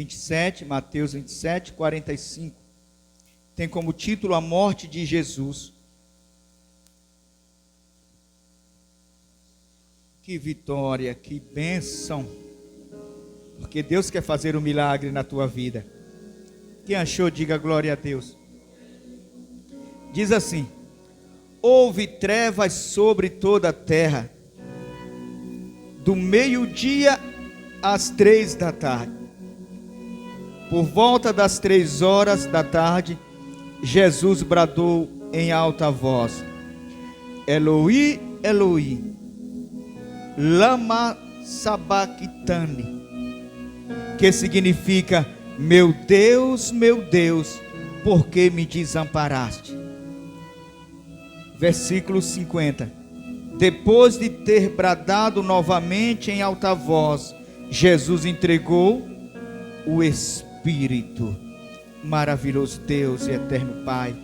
27, Mateus 27, 45. Tem como título a morte de Jesus. Que vitória, que bênção. Porque Deus quer fazer um milagre na tua vida. Quem achou, diga glória a Deus. Diz assim: houve trevas sobre toda a terra, do meio-dia às 3 da tarde. Por volta das 3 horas da tarde, Jesus bradou em alta voz: Eloi, Eloi, lama sabachthani, que significa: meu Deus, por que me desamparaste? Versículo 50. Depois de ter bradado novamente em alta voz, Jesus entregou o Espírito. Maravilhoso Deus e eterno Pai,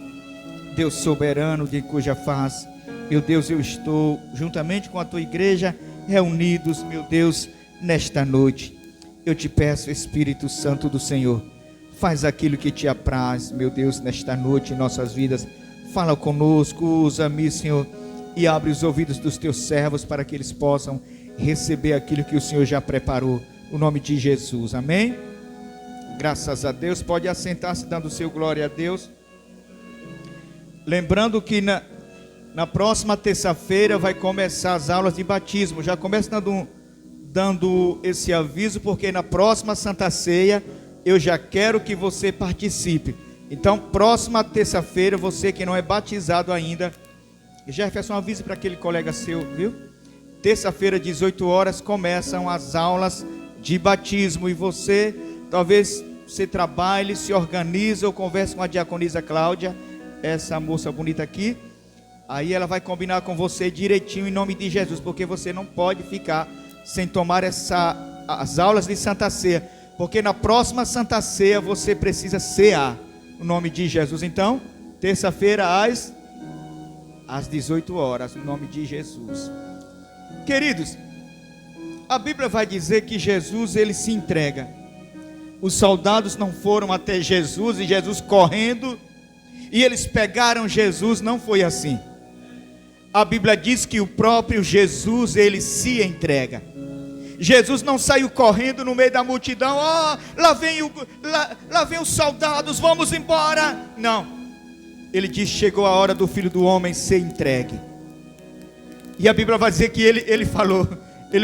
Deus soberano, de cuja face, meu Deus, eu estou juntamente com a tua igreja reunidos, meu Deus, nesta noite. Eu te peço, Espírito Santo do Senhor, faz aquilo que te apraz, meu Deus, nesta noite em nossas vidas. Fala conosco, usa-me, Senhor, e abre os ouvidos dos teus servos para que eles possam receber aquilo que o Senhor já preparou, no nome de Jesus, amém? Graças a Deus. Pode assentar-se dando seu glória a Deus. Lembrando que na próxima terça-feira vai começar as aulas de batismo. Já começo dando esse aviso, porque na próxima Santa Ceia eu já quero que você participe. Então, próxima terça-feira, você que não é batizado ainda, Jefferson, avise para aquele colega seu, viu? Terça-feira, 18 horas, começam as aulas de batismo. E você, talvez você trabalhe, se organize ou converse com a diaconisa Cláudia, essa moça bonita aqui. Aí ela vai combinar com você direitinho em nome de Jesus, porque você não pode ficar sem tomar as aulas de Santa Ceia, porque na próxima Santa Ceia você precisa cear, no nome de Jesus. Então, terça-feira às 18 horas, no nome de Jesus. Queridos, a Bíblia vai dizer que Jesus, ele se entrega. Os soldados não foram até Jesus e Jesus correndo e eles pegaram Jesus, não foi assim. A Bíblia diz que o próprio Jesus, ele se entrega. Jesus não saiu correndo no meio da multidão: lá vem os soldados, vamos embora. Não, ele disse: chegou a hora do Filho do Homem ser entregue. E a Bíblia vai dizer que ele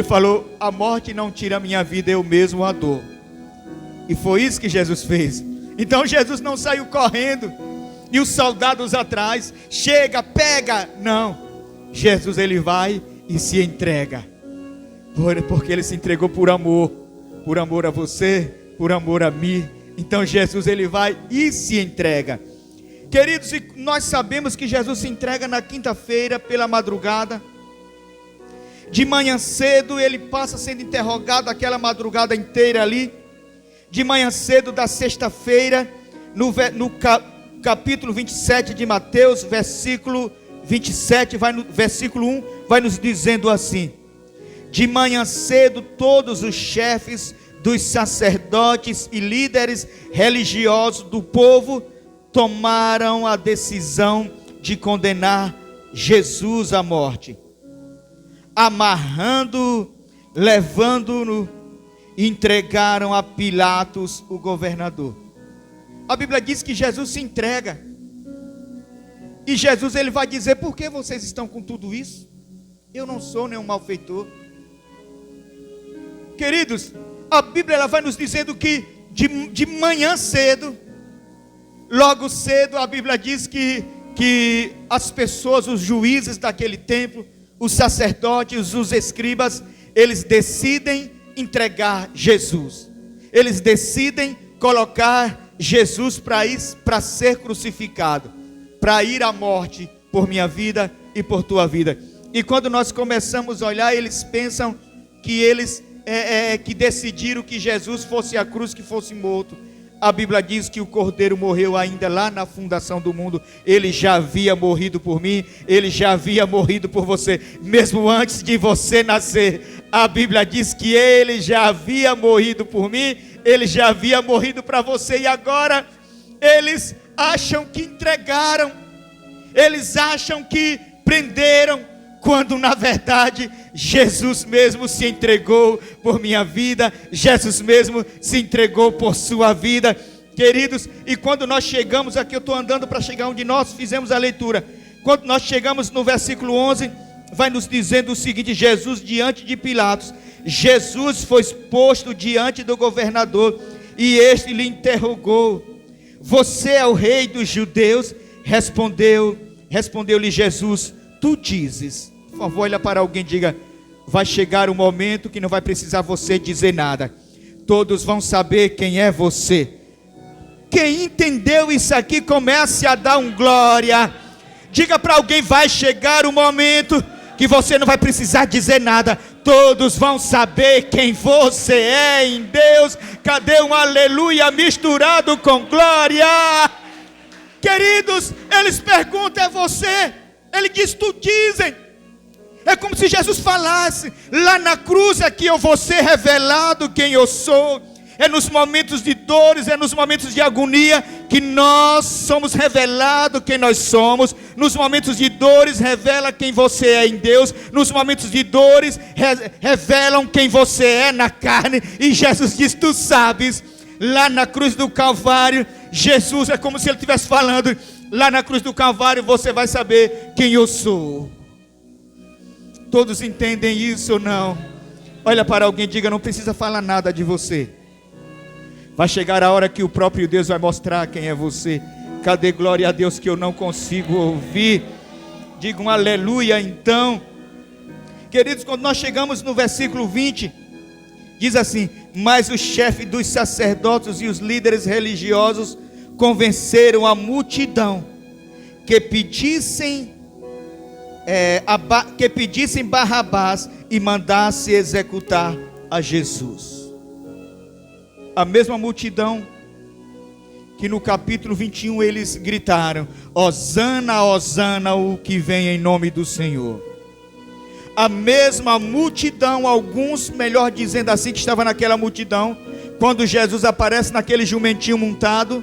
falou: a morte não tira a minha vida, eu mesmo a dou. E foi isso que Jesus fez. Então Jesus não saiu correndo e os soldados atrás: chega, pega. Não, Jesus, ele vai e se entrega, porque ele se entregou por amor a você, por amor a mim. Então Jesus, ele vai e se entrega. Queridos, e nós sabemos que Jesus se entrega na quinta-feira pela madrugada. De manhã cedo ele passa sendo interrogado aquela madrugada inteira ali. De manhã cedo da sexta-feira, no capítulo 27 de Mateus, versículo 27, versículo 1, vai nos dizendo assim: de manhã cedo todos os chefes dos sacerdotes e líderes religiosos do povo tomaram a decisão de condenar Jesus à morte, amarrando-o, levando-o, entregaram a Pilatos, o governador. A Bíblia diz que Jesus se entrega. E Jesus, ele vai dizer: por que vocês estão com tudo isso? Eu não sou nenhum malfeitor. Queridos, a Bíblia, ela vai nos dizendo que de manhã cedo, logo cedo, a Bíblia diz que as pessoas, os juízes daquele tempo, os sacerdotes, os escribas, eles decidem entregar Jesus. Eles decidem colocar Jesus para ser crucificado, para ir à morte por minha vida e por tua vida. E quando nós começamos a olhar, eles pensam que eles que decidiram que Jesus fosse a cruz, que fosse morto. A Bíblia diz que o Cordeiro morreu ainda lá na fundação do mundo. Ele já havia morrido por mim, ele já havia morrido por você, mesmo antes de você nascer. A Bíblia diz que ele já havia morrido por mim ele já havia morrido para você, e agora eles acham que entregaram, eles acham que prenderam, quando na verdade Jesus mesmo se entregou por minha vida, Jesus mesmo se entregou por sua vida, queridos. E quando nós chegamos aqui, eu estou andando para chegar onde nós fizemos a leitura, quando nós chegamos no versículo 11, vai nos dizendo o seguinte: Jesus diante de Pilatos, Jesus foi posto diante do governador, e este lhe interrogou: você é o rei dos judeus? Respondeu-lhe Jesus: tu dizes. Por favor, olha para alguém e diga: vai chegar um momento que não vai precisar você dizer nada, todos vão saber quem é você. Quem entendeu isso aqui, comece a dar um glória. Diga para alguém: vai chegar um momento que você não vai precisar dizer nada, todos vão saber quem você é em Deus. Cadê um aleluia misturado com glória? Queridos, eles perguntam: é você? Ele diz: tu dizem. É como se Jesus falasse: lá na cruz é que eu vou ser revelado quem eu sou. É nos momentos de dores, é nos momentos de agonia que nós somos revelados quem nós somos. Nos momentos de dores revela quem você é em Deus. Nos momentos de dores revelam quem você é na carne. E Jesus diz: tu sabes. Lá na cruz do Calvário, Jesus, é como se ele estivesse falando: lá na cruz do Calvário você vai saber quem eu sou. Todos entendem isso ou não? Olha para alguém e diga: não precisa falar nada de você. Vai chegar a hora que o próprio Deus vai mostrar quem é você. Cadê glória a Deus que eu não consigo ouvir? Diga um aleluia então. Queridos, quando nós chegamos no versículo 20, diz assim: mas o chefe dos sacerdotes e os líderes religiosos convenceram a multidão que pedissem Barrabás e mandasse executar a Jesus. A mesma multidão que no capítulo 21 eles gritaram: Hosana, Hosana, o que vem em nome do Senhor. A mesma multidão, alguns, melhor dizendo assim, que estava naquela multidão, quando Jesus aparece naquele jumentinho montado,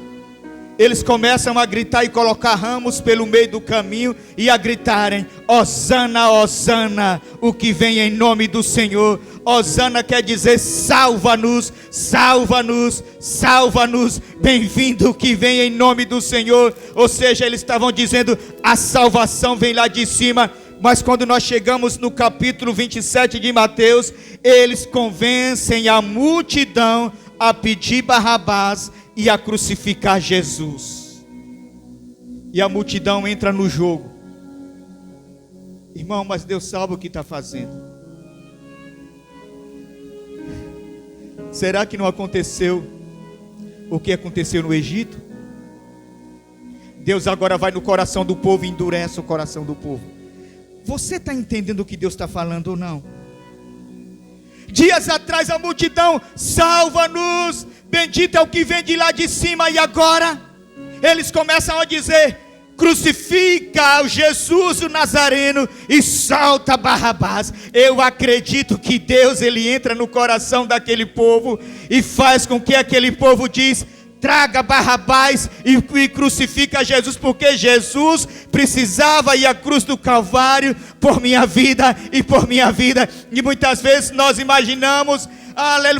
eles começam a gritar e colocar ramos pelo meio do caminho e a gritarem: Hosana, Hosana, o que vem em nome do Senhor. Hosana quer dizer salva-nos, salva-nos, salva-nos, bem-vindo o que vem em nome do Senhor. Ou seja, eles estavam dizendo: a salvação vem lá de cima. Mas quando nós chegamos no capítulo 27 de Mateus, eles convencem a multidão a pedir Barrabás e a crucificar Jesus. E a multidão entra no jogo. Irmão, mas Deus sabe o que está fazendo. Será que não aconteceu o que aconteceu no Egito? Deus agora vai no coração do povo e endurece o coração do povo. Você está entendendo o que Deus está falando ou não? Dias atrás a multidão: salva-nos, bendito é o que vem de lá de cima. E agora eles começam a dizer: crucifica o Jesus o Nazareno e solta Barrabás. Eu acredito que Deus, ele entra no coração daquele povo e faz com que aquele povo diz: traga Barrabás e crucifica Jesus, porque Jesus precisava ir à cruz do Calvário por minha vida e por minha vida. E muitas vezes nós imaginamos: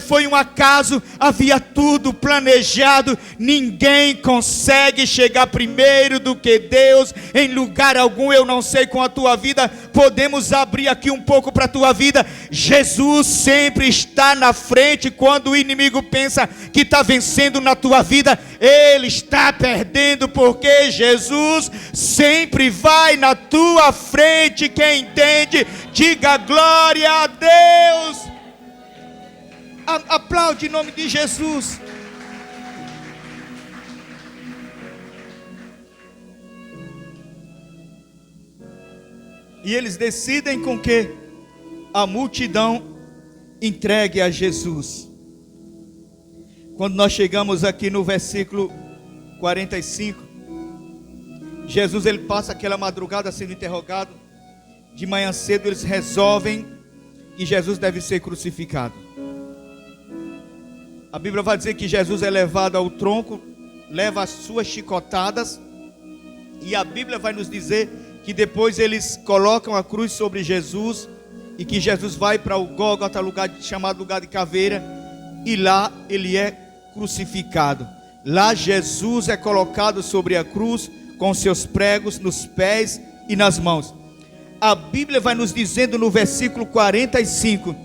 foi um acaso, havia tudo planejado, ninguém consegue chegar primeiro do que Deus em lugar algum. Eu não sei com a tua vida, podemos abrir aqui um pouco para a tua vida. Jesus sempre está na frente. Quando o inimigo pensa que está vencendo na tua vida, ele está perdendo, porque Jesus sempre vai na tua frente. Quem entende, diga glória a Deus. Aplaude em nome de Jesus. E eles decidem com que a multidão entregue a Jesus. Quando nós chegamos aqui no versículo 45, Jesus, ele passa aquela madrugada sendo interrogado. De manhã cedo eles resolvem que Jesus deve ser crucificado. A Bíblia vai dizer que Jesus é levado ao tronco, leva as suas chicotadas, e a Bíblia vai nos dizer que depois eles colocam a cruz sobre Jesus, e que Jesus vai para o Gólgota, chamado lugar de caveira, e lá ele é crucificado. Lá Jesus é colocado sobre a cruz, com seus pregos nos pés e nas mãos. A Bíblia vai nos dizendo no versículo 45: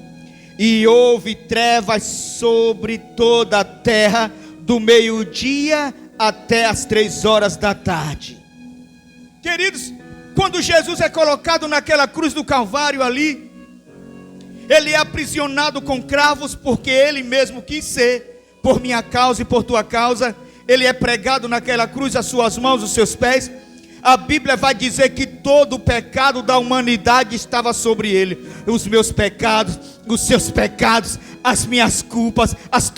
e houve trevas sobre toda a terra, do meio-dia até as 3 horas da tarde. Queridos, quando Jesus é colocado naquela cruz do Calvário ali, ele é aprisionado com cravos, porque ele mesmo quis ser, por minha causa e por tua causa. Ele é pregado naquela cruz, as suas mãos, os seus pés. A Bíblia vai dizer que todo o pecado da humanidade estava sobre ele. Os meus pecados, os seus pecados, as minhas culpas, as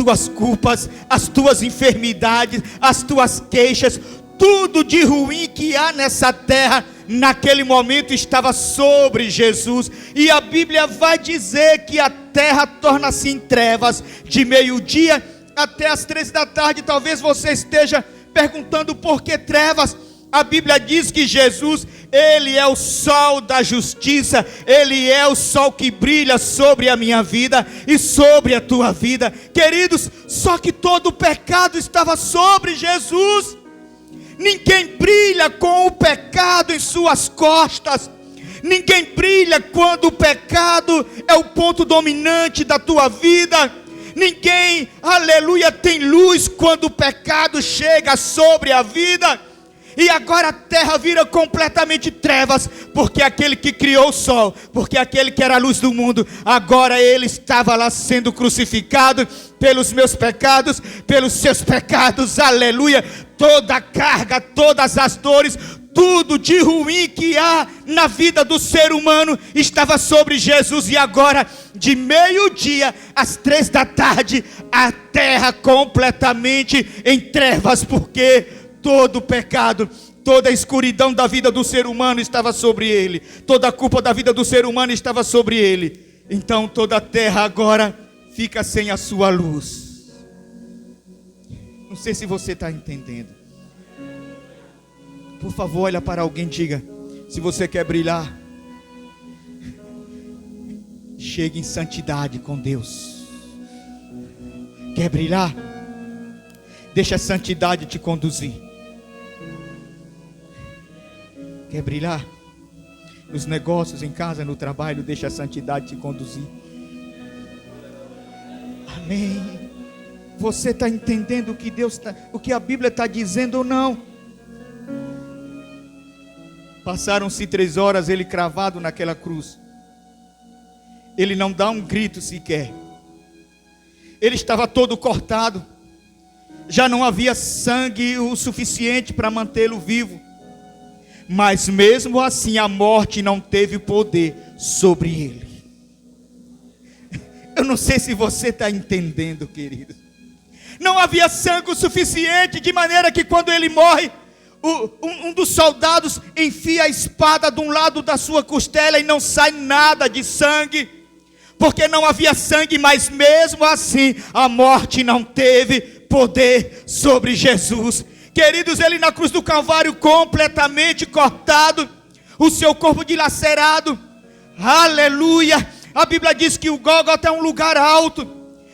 tuas enfermidades, as tuas queixas, tudo de ruim que há nessa terra, naquele momento estava sobre Jesus. E a Bíblia vai dizer que a terra torna-se em trevas de meio-dia até as 3 da tarde. Talvez você esteja perguntando por que trevas. A Bíblia diz que Jesus, ele é o sol da justiça, ele é o sol que brilha sobre a minha vida e sobre a tua vida. Queridos, só que todo o pecado estava sobre Jesus. Ninguém brilha com o pecado em suas costas. Ninguém brilha quando o pecado é o ponto dominante da tua vida. Ninguém, aleluia, tem luz quando o pecado chega sobre a vida. E agora a terra vira completamente trevas, porque aquele que criou o sol, porque aquele que era a luz do mundo, agora ele estava lá sendo crucificado pelos meus pecados, pelos seus pecados, aleluia. Toda a carga, todas as dores, tudo de ruim que há na vida do ser humano estava sobre Jesus. E agora, de meio-dia às 3 da tarde, a terra completamente em trevas, porque todo o pecado, toda a escuridão da vida do ser humano estava sobre ele. Toda a culpa da vida do ser humano estava sobre ele. Então toda a terra agora fica sem a sua luz. Não sei se você está entendendo. Por favor, olha para alguém e diga: se você quer brilhar, chegue em santidade com Deus. Quer brilhar? Deixa a santidade te conduzir. Quer brilhar? Nos negócios, em casa, no trabalho, deixa a santidade te conduzir. Amém. Você está entendendo o que o que a Bíblia está dizendo ou não? Passaram-se 3 horas, ele cravado naquela cruz. Ele não dá um grito sequer. Ele estava todo cortado. Já não havia sangue o suficiente para mantê-lo vivo. Mas mesmo assim a morte não teve poder sobre ele. Eu não sei se você está entendendo, querido. Não havia sangue o suficiente, de maneira que quando ele morre, um dos soldados enfia a espada de um lado da sua costela e não sai nada de sangue, porque não havia sangue. Mas mesmo assim a morte não teve poder sobre Jesus. Queridos, ele na cruz do Calvário completamente cortado, o seu corpo dilacerado, aleluia. A Bíblia diz que o Gólgota é um lugar alto.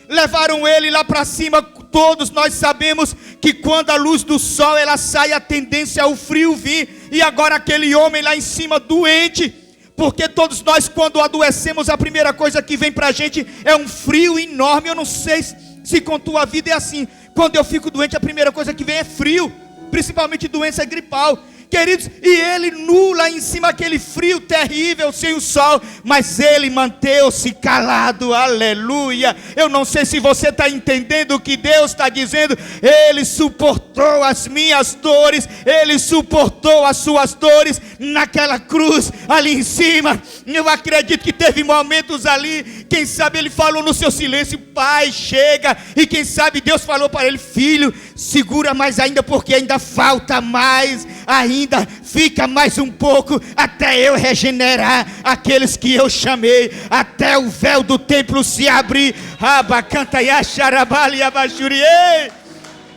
Levaram ele lá para cima. Todos nós sabemos que quando a luz do sol ela sai, a tendência é o frio vir. E agora aquele homem lá em cima doente, porque todos nós quando adoecemos, a primeira coisa que vem para a gente é um frio enorme. Eu não sei se com tua vida é assim. Quando eu fico doente, a primeira coisa que vem é frio, principalmente doença gripal. Queridos, e ele nu lá em cima, aquele frio terrível, sem o sol, mas ele manteve-se calado, aleluia. Eu não sei se você está entendendo o que Deus está dizendo. Ele suportou as minhas dores, ele suportou as suas dores naquela cruz ali em cima. Eu acredito que teve momentos ali, quem sabe ele falou no seu silêncio: Pai, chega. E quem sabe Deus falou para ele: Filho, segura mais ainda, porque ainda falta mais. ainda fica mais um pouco até eu regenerar aqueles que eu chamei, até o véu do templo se abrir.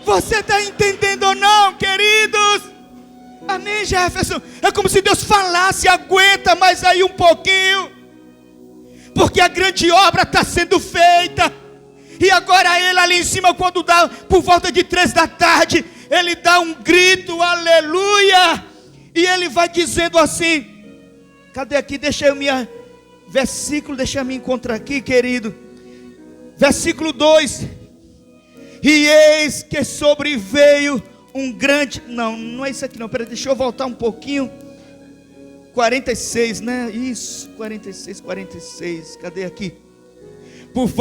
Você está entendendo ou não, queridos? Amém, Jefferson? É como se Deus falasse: aguenta mais aí um pouquinho, porque a grande obra está sendo feita. E agora ele ali em cima, quando dá por volta de 3 da tarde, ele dá um grito, aleluia. E ele vai dizendo assim, cadê aqui? Deixa eu me encontrar aqui, querido. Versículo 2. E eis que sobreveio um grande... Não é isso aqui não, peraí, deixa eu voltar um pouquinho. 46, né? Isso, 46, cadê aqui?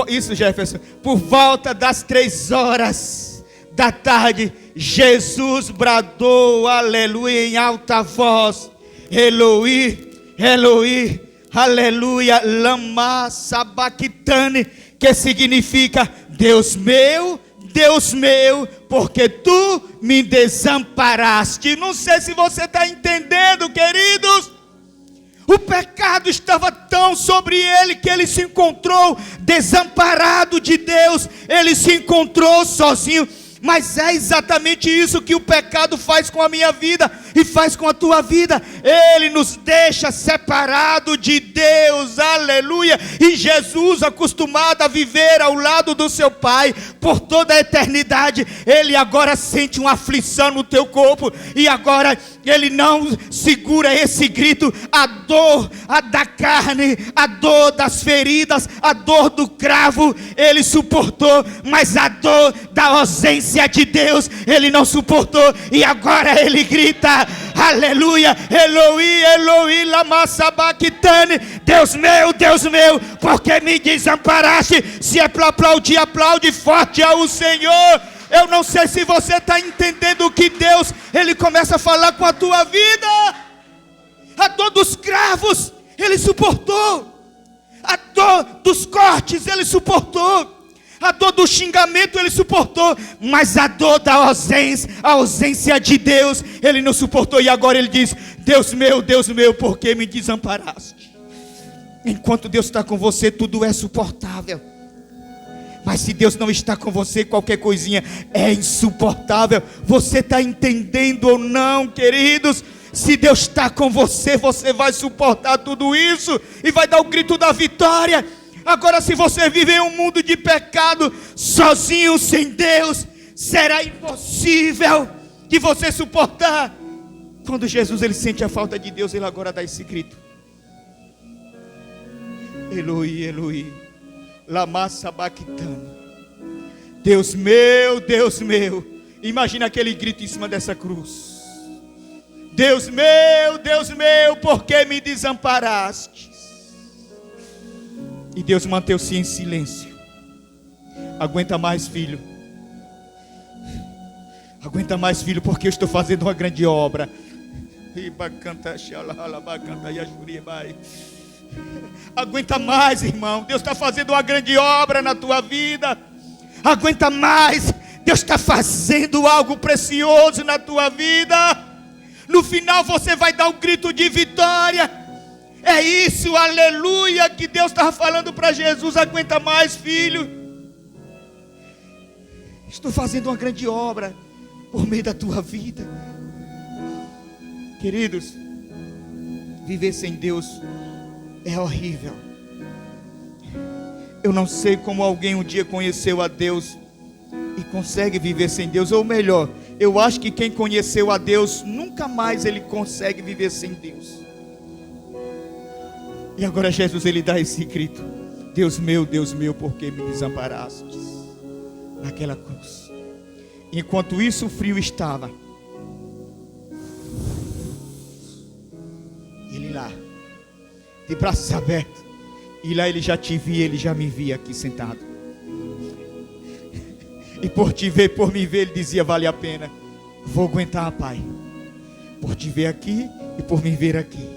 Isso, Jefferson. Por volta das 3 horas da tarde, Jesus bradou, aleluia, em alta voz: Eloi, Eloi, aleluia, lama sabachthani, que significa: Deus meu, porque tu me desamparaste. Não sei se você está entendendo, queridos. O pecado estava tão sobre ele que ele se encontrou desamparado de Deus. Ele se encontrou sozinho. Mas é exatamente isso que o pecado faz com a minha vida e faz com a tua vida. Ele nos deixa separado de Deus, aleluia. E Jesus, acostumado a viver ao lado do seu Pai por toda a eternidade, ele agora sente uma aflição no teu corpo. E agora ele não segura esse grito, a dor da carne, a dor das feridas, a dor do cravo, ele suportou. Mas a dor da ausência de Deus, ele não suportou. E agora ele grita, aleluia, Eloi, Eloi, lama sabachthani, Deus meu, porque me desamparaste? Se é para aplaudir, aplaude forte ao Senhor. Eu não sei se você está entendendo que Deus, ele começa a falar com a tua vida. A dor dos cravos, ele suportou. A dor dos cortes, ele suportou. A dor do xingamento ele suportou, mas a dor da ausência de Deus, ele não suportou. E agora ele diz: Deus meu, por que me desamparaste? Enquanto Deus está com você, tudo é suportável. Mas se Deus não está com você, qualquer coisinha é insuportável. Você está entendendo ou não, queridos? Se Deus está com você, você vai suportar tudo isso e vai dar o grito da vitória. Agora, se você vive em um mundo de pecado, sozinho, sem Deus, será impossível de você suportar. Quando Jesus ele sente a falta de Deus, ele agora dá esse grito: Eloi, Eloi, lama sabachthani. Deus meu. Imagina aquele grito em cima dessa cruz: Deus meu, por que me desamparaste? E Deus manteve-se em silêncio. Aguenta mais, filho. Aguenta mais, filho, porque eu estou fazendo uma grande obra. Aguenta mais, irmão. Deus está fazendo uma grande obra na tua vida. Aguenta mais. Deus está fazendo algo precioso na tua vida. No final você vai dar um grito de vitória. É isso, aleluia, que Deus estava falando para Jesus: aguenta mais, filho. Estou fazendo uma grande obra por meio da tua vida. Queridos, viver sem Deus é horrível. Eu não sei como alguém um dia conheceu a Deus e consegue viver sem Deus. Ou melhor, eu acho que quem conheceu a Deus, nunca mais ele consegue viver sem Deus. E agora Jesus ele dá esse grito: Deus meu, por que me desamparaste? Naquela cruz. Enquanto isso o frio estava, ele lá, de braços abertos, e lá ele já te via, ele já me via aqui sentado. E por te ver, por me ver, ele dizia: vale a pena, vou aguentar, Pai, por te ver aqui e por me ver aqui.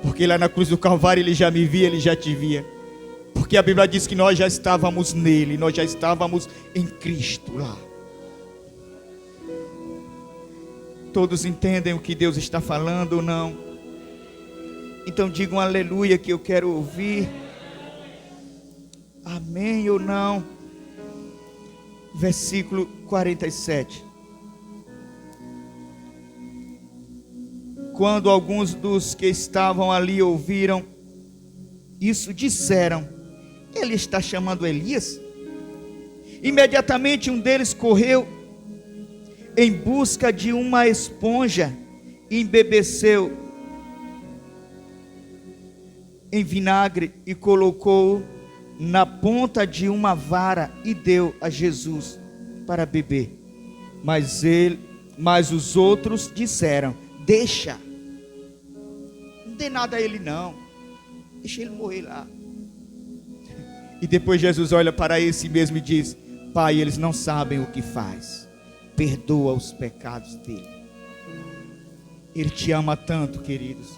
Porque lá na cruz do Calvário ele já me via, ele já te via. Porque a Bíblia diz que nós já estávamos nele, nós já estávamos em Cristo lá. Todos entendem o que Deus está falando ou não? Então digam aleluia, que eu quero ouvir. Amém ou não? Versículo 47. Quando alguns dos que estavam ali ouviram isso, disseram: ele está chamando Elias? Imediatamente um deles correu em busca de uma esponja e embebeceu em vinagre e colocou na ponta de uma vara e deu a Jesus para beber. Mas os outros disseram: deixa, não dê nada a ele não, deixa ele morrer lá. E depois Jesus olha para esse mesmo e diz: Pai, eles não sabem o que faz, perdoa os pecados dele. Ele te ama tanto, queridos,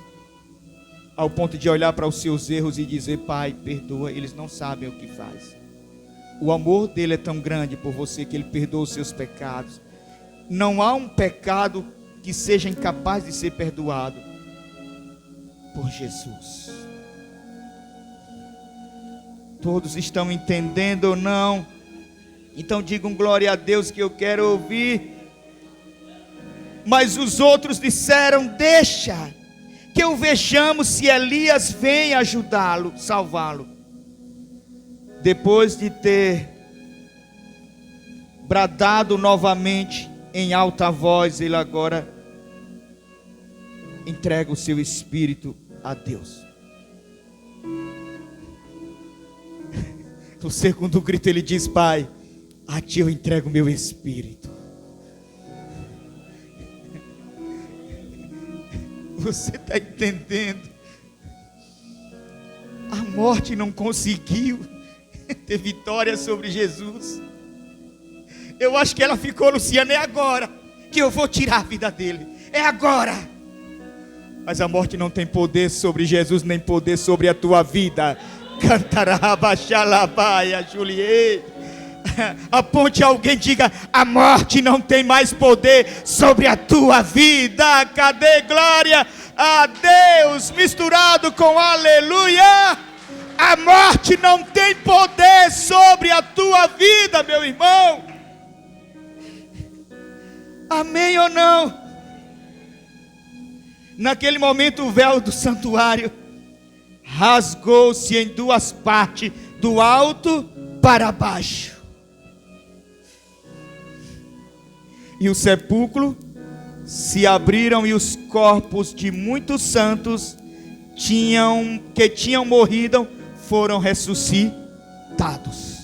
ao ponto de olhar para os seus erros e dizer: Pai, perdoa, eles não sabem o que faz. O amor dele é tão grande por você que ele perdoa os seus pecados. Não há um pecado que seja incapaz de ser perdoado por Jesus. Todos estão entendendo ou não? Então digam glória a Deus, que eu quero ouvir. Mas os outros disseram: deixa, que eu vejamos se Elias vem ajudá-lo, salvá-lo. Depois de ter bradado novamente em alta voz, ele agora entrega o seu espírito a Deus. No segundo grito ele diz: Pai, a ti eu entrego o meu espírito. Você está entendendo? A morte não conseguiu ter vitória sobre Jesus. Eu acho que ela ficou: Luciano, é agora que eu vou tirar a vida dele, é agora. Mas a morte não tem poder sobre Jesus, nem poder sobre a tua vida. Cantará, baixalabaia, Juliet. Aponte alguém, diga: a morte não tem mais poder sobre a tua vida. Cadê glória a Deus misturado com aleluia? A morte não tem poder sobre a tua vida, meu irmão. Amém ou não? Naquele momento o véu do santuário rasgou-se em duas partes, do alto para baixo. E o sepulcro se abriram, e os corpos de muitos santos que tinham morrido foram ressuscitados.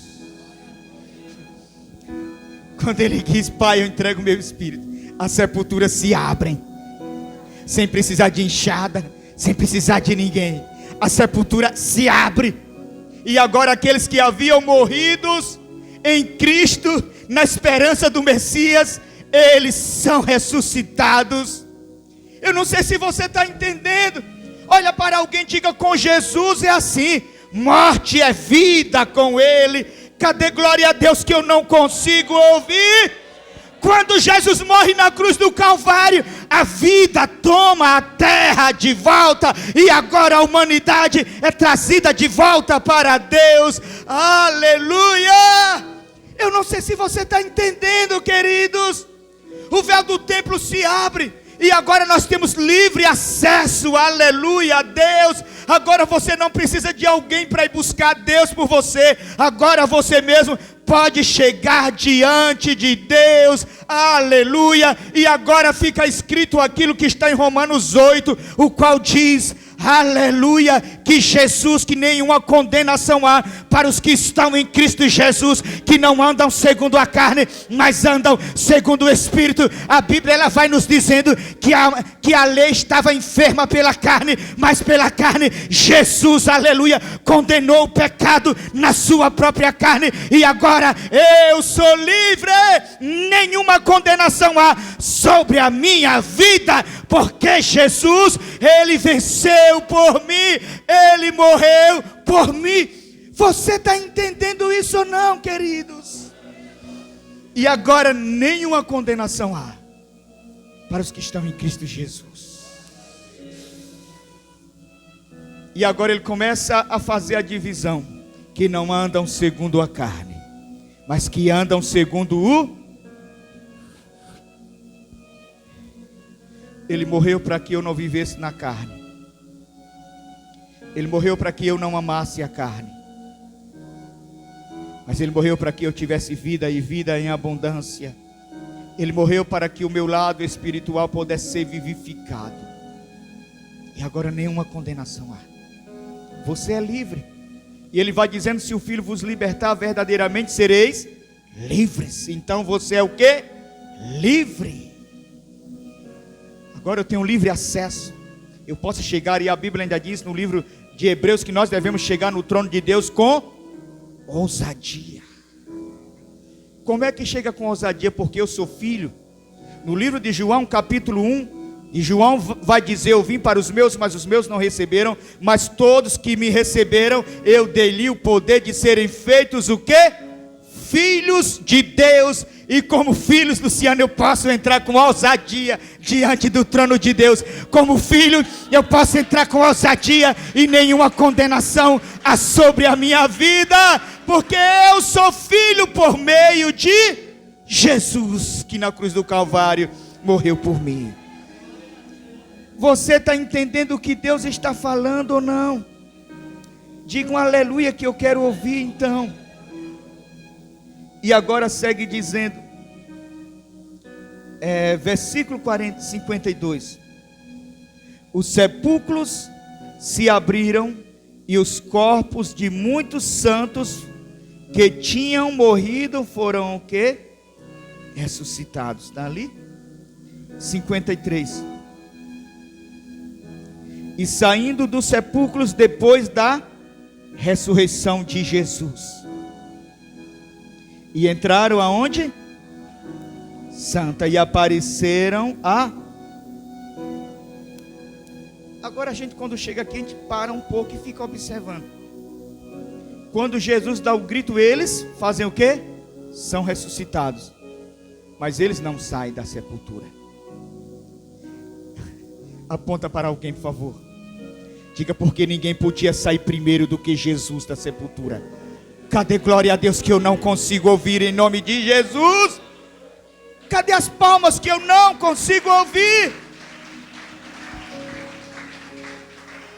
Quando ele diz: Pai, eu entrego o meu espírito, as sepulturas se abrem, sem precisar de enxada, sem precisar de ninguém. A sepultura se abre, e agora aqueles que haviam morrido em Cristo, na esperança do Messias, eles são ressuscitados. Eu não sei se você está entendendo. Olha para alguém, diga: com Jesus é assim, morte é vida com ele. Cadê glória a Deus, que eu não consigo ouvir? Quando Jesus morre na cruz do Calvário, a vida toma a terra de volta, e agora a humanidade é trazida de volta para Deus. Aleluia! Eu não sei se você está entendendo, queridos. O véu do templo se abre, e agora nós temos livre acesso, aleluia a Deus. Agora você não precisa de alguém para ir buscar Deus por você. Agora você mesmo pode chegar diante de Deus, aleluia. E agora fica escrito aquilo que está em Romanos 8, o qual diz: aleluia, que Jesus, que nenhuma condenação há para os que estão em Cristo Jesus, que não andam segundo a carne, mas andam segundo o Espírito. A Bíblia, ela vai nos dizendo que a lei estava enferma pela carne, mas pela carne Jesus, aleluia, condenou o pecado na sua própria carne, e agora eu sou livre. Nenhuma condenação há sobre a minha vida, porque Jesus, ele venceu por mim, ele morreu por mim. Você está entendendo isso ou não, queridos? E agora nenhuma condenação há. para os que estão em Cristo Jesus. E agora ele começa a fazer a divisão, que não andam segundo a carne, mas que andam segundo o... Ele morreu para que eu não vivesse na carne. Ele morreu para que eu não amasse a carne. Mas Ele morreu para que eu tivesse vida e vida em abundância. Ele morreu para que o meu lado espiritual pudesse ser vivificado. E agora nenhuma condenação há. Você é livre. E Ele vai dizendo: se o Filho vos libertar, verdadeiramente sereis livres. Então você é o quê? Livre. Agora eu tenho livre acesso. Eu posso chegar, e a Bíblia ainda diz no livro de Hebreus que nós devemos chegar no trono de Deus com ousadia. Como é que chega com ousadia? Porque eu sou filho. No livro de João, capítulo 1, e João vai dizer: eu vim para os meus, mas os meus não receberam, mas todos que me receberam, eu dei-lhe o poder de serem feitos o quê? Filhos de Deus. E como filhos, Luciano, eu posso entrar com ousadia diante do trono de Deus. Como filho, eu posso entrar com ousadia e nenhuma condenação há sobre a minha vida, porque eu sou filho por meio de Jesus, que na cruz do Calvário morreu por mim. Você está entendendo o que Deus está falando ou não? Diga um aleluia que eu quero ouvir então. E agora segue dizendo, versículo 52. Os sepulcros se abriram e os corpos de muitos santos que tinham morrido foram o quê? Ressuscitados. Está ali? 53. E saindo dos sepulcros depois da ressurreição de Jesus, e entraram aonde? Santa, e apareceram a... Agora a gente, quando chega aqui, a gente para um pouco e fica observando. Quando Jesus dá o grito, eles fazem o quê? São ressuscitados. Mas eles não saem da sepultura. Aponta para alguém, por favor. Diga: porque ninguém podia sair primeiro do que Jesus da sepultura. Cadê glória a Deus que eu não consigo ouvir em nome de Jesus? Cadê as palmas que eu não consigo ouvir?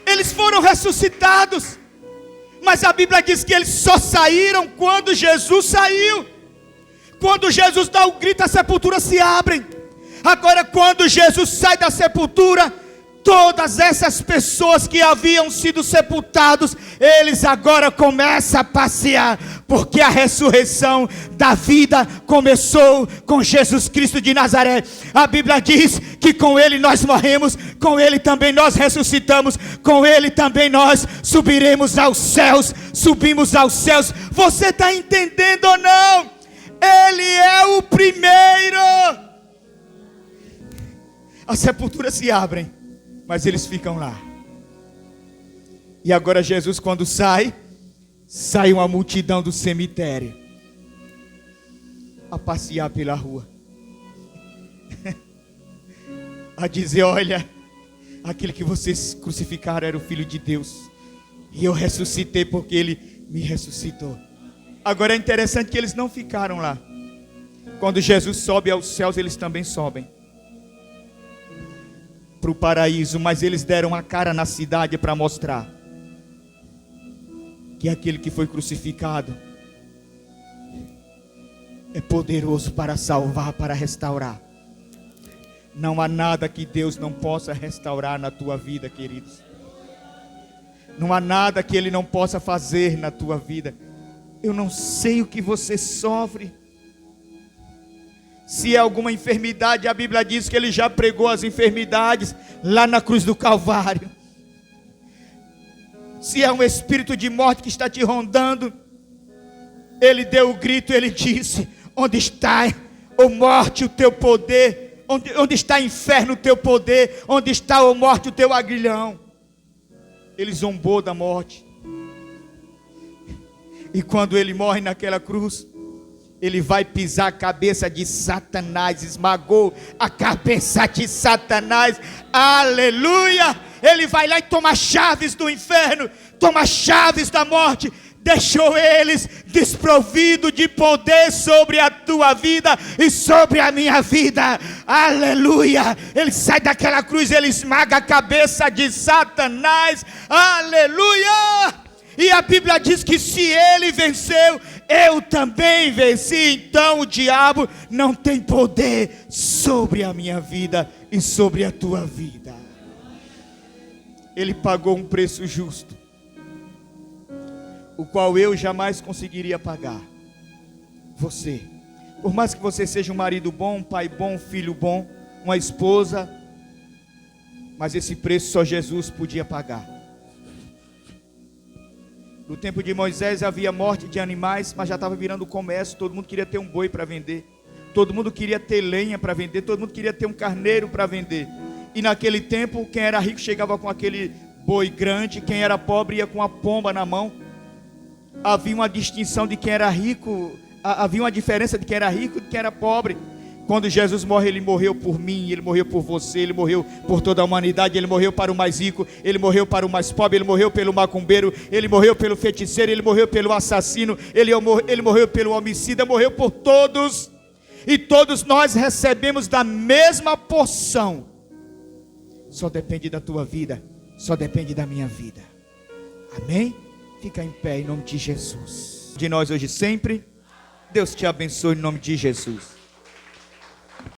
Eles foram ressuscitados, mas a Bíblia diz que eles só saíram quando Jesus saiu. Quando Jesus dá o grito, as sepulturas se abrem. Agora, quando Jesus sai da sepultura, todas essas pessoas que haviam sido sepultados, eles agora começam a passear, porque a ressurreição da vida começou com Jesus Cristo de Nazaré. A Bíblia diz que com Ele nós morremos, com Ele também nós ressuscitamos, com Ele também nós subiremos aos céus, subimos aos céus. Você está entendendo ou não? Ele é o primeiro. As sepulturas se abrem, mas eles ficam lá. E agora Jesus, quando sai uma multidão do cemitério a passear pela rua, a dizer: olha, aquele que vocês crucificaram era o Filho de Deus, e eu ressuscitei porque Ele me ressuscitou. Agora é interessante que eles não ficaram lá. Quando Jesus sobe aos céus, eles também sobem para o paraíso, mas eles deram a cara na cidade para mostrar que aquele que foi crucificado é poderoso para salvar, para restaurar. Não há nada que Deus não possa restaurar na tua vida, queridos. Não há nada que Ele não possa fazer na tua vida. Eu não sei o que você sofre. Se é alguma enfermidade, a Bíblia diz que Ele já pregou as enfermidades lá na cruz do Calvário. Se é um espírito de morte que está te rondando, Ele deu o grito, Ele disse: onde está, ó morte, o teu poder? Onde está, inferno, o teu poder? Onde está, ó morte, o teu aguilhão? Ele zombou da morte. E quando Ele morre naquela cruz, Ele vai pisar a cabeça de Satanás, esmagou a cabeça de Satanás, aleluia. Ele vai lá e toma chaves do inferno, toma chaves da morte, deixou eles desprovidos de poder sobre a tua vida e sobre a minha vida, aleluia. Ele sai daquela cruz, ele esmaga a cabeça de Satanás, aleluia. E a Bíblia diz que se ele venceu, eu também venci. Então o diabo não tem poder sobre a minha vida e sobre a tua vida. Ele pagou um preço justo, o qual eu jamais conseguiria pagar. Você, por mais que você seja um marido bom, um pai bom, um filho bom, uma esposa, mas esse preço só Jesus podia pagar. No tempo de Moisés havia morte de animais, mas já estava virando comércio. Todo mundo queria ter um boi para vender, todo mundo queria ter lenha para vender, todo mundo queria ter um carneiro para vender. E naquele tempo, quem era rico chegava com aquele boi grande, quem era pobre ia com a pomba na mão. Havia uma distinção de quem era rico, havia uma diferença de quem era rico e de quem era pobre. Quando Jesus morre, ele morreu por mim, ele morreu por você, ele morreu por toda a humanidade, ele morreu para o mais rico, ele morreu para o mais pobre, ele morreu pelo macumbeiro, ele morreu pelo feiticeiro, ele morreu pelo assassino, ele morreu pelo homicida, morreu por todos. E todos nós recebemos da mesma porção. Só depende da tua vida, só depende da minha vida. Amém? Fica em pé em nome de Jesus. De nós hoje e sempre. Deus te abençoe em nome de Jesus.